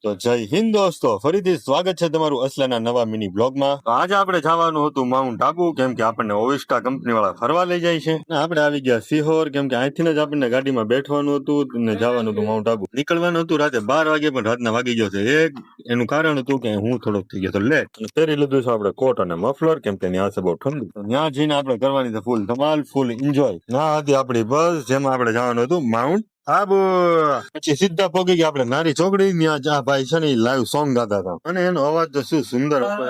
તો જય હિન્દ દોસ્તો, ફરીથી સ્વાગત છે તમારું અસલાના નવા મિની બ્લોગમાં. તો આજે આપણે જવાનું હતું માઉન્ટ આબુ, કેમ કે આપણને ઓવિસ્ટા કંપની વાળા ફરવા લઈ જાય છે. ને આપણે આવી ગયા સિહોર, કેમ કે અહીંથી જ આપણને ગાડીમાં બેઠવાનું હતું ને જવાનું હતું માઉન્ટ આબુ. નીકળવાનું હતું રાતે 12 વાગે, પણ રાતના વાગી ગયો છે એક. એનું કારણ હતું કે હું થોડોક થઈ ગયો હતો લેટ. પહેરી લીધું છે આપણે કોટ અને મફલર, કેમ કે ત્યાં છે બહુ ઠંડુ. ત્યાં જઈને આપણે કરવાની છે ફૂલ ધમાલ, ફૂલ એન્જોય. ના હતી આપણી બસ, જેમાં આપણે જવાનું હતું માઉન્ટ આબુ. પછી સીધા પહોંચી ગયા આપણે નારી ચોકડી. ત્યાં જા ભાઈ છે ને લાઈવ સોંગ ગાતા હતા, અને એનો અવાજ તો શું સુંદર હતો.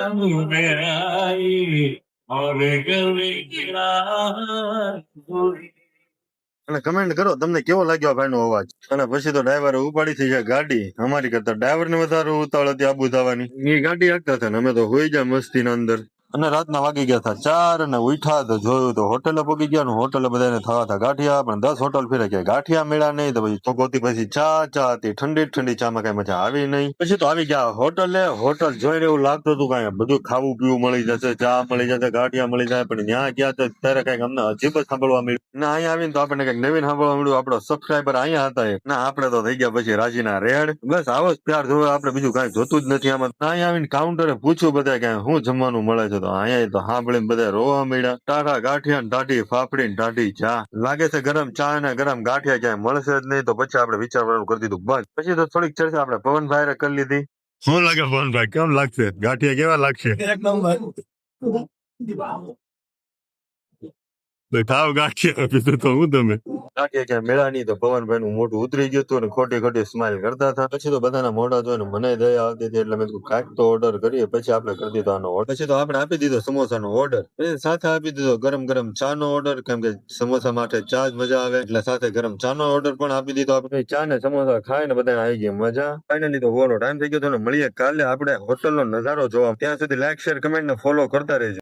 અને કમેન્ટ કરો તમને કેવો લાગ્યો ભાઈ નો અવાજ. અને પછી તો ડ્રાઈવરે ઉપાડી થઈ જાય ગાડી. અમારી કરતા ડ્રાઈવર ને વધારે ઉતાવળ હતી આબુ જવાની. એ ગાડી હાંકતા હતા ને અમે તો હોઈ ગયા મસ્તી ના અંદર. અને રાતના વાગી ગયા હતા 4 અને ઉઠ્યા તો જોયું તો હોટલે પગી ગયા. હોટલે બધાને થવા હતા ગાંઠિયા, પણ 10 હોટલ ફેરે કે ગાંઠિયા મેળા નહીં. તો પછી ચોકોતી પછી ચા હતી, ઠંડી ઠંડી ચામાં કઈ મજા આવી નહીં. પછી તો આવી ગયા હોટલે. હોટલ જોઈને એવું લાગતું હતું કઈ બધું ખાવું પીવું મળી જશે, ચા મળી જશે, ગાંઠિયા મળી જાય. પણ ત્યાં ગયા તો ત્યારે કઈક અમને અજીબ જ સાંભળવા મળ્યું. ના અહીંયા આવીને તો આપણને કઈક નવીન સાંભળવા મળ્યું. આપણો સબસ્ક્રાઈબર અહીંયા હતા એક. ના આપણે તો થઈ ગયા પછી રાજીના રેડ. બસ આવો જ પ્યાર જોવે, આપણે બીજું કઈ જોતું જ નથી આમાં. અહીંયા આવીને કાઉન્ટરે પૂછ્યું બધા કે શું જમવાનું મળે છે, તો અહીંયા તો સાંભળીને બધા રોવા મળ્યા. ટાઢા ગાંઠિયા ને ટાઢી ફાફડી ને ટાઢી ચા. લાગે છે ગરમ ચા અને ગરમ ગાંઠિયા ક્યાંય મળશે જ નહીં. તો પછી આપણે વિચારવાનું કરી દીધું બંધ. પછી તો થોડીક ચર્ચા આપણે પવનભાઈ કરી લીધી. શું લાગે પવનભાઈ, કેમ લાગશે ગાંઠિયા, કેવા લાગશે? ખાવ ગાંઠિયા, પીધું તો હું તમે ગાંઠિયા ક્યાં મેળા નહીં. તો પવનભાઈ નું મોઢું ઉતરી ગયું હતું અને ખોટી ખોટી સ્માઇલ કરતા હતા. પછી તો બધાના મોઢા જોઈને મને દયા આવતી હતી, એટલે મેં કાંઈક તો ઓર્ડર કરીએ. પછી આપણે કરી દીધો આનો ઓર્ડર. પછી તો આપણે આપી દીધો સમોસાનો ઓર્ડર. સાથે આપી દીધો ગરમ ગરમ ચા નો ઓર્ડર, કેમ કે સમોસા માટે ચા જ મજા આવે, એટલે સાથે ગરમ ચા નો ઓર્ડર પણ આપી દીધો. આપણે ચા ને સમોસા ખાઈને બધા આવી ગયા મજા. ફાઇનલી તો ઓવરનો ટાઈમ થઈ ગયો હતો ને મળીએ કાલે આપણે હોટલ નો નજારો જોવા. ત્યાં સુધી લાઈક શેર કમેન્ટ ને ફોલો કરતા રહેજો.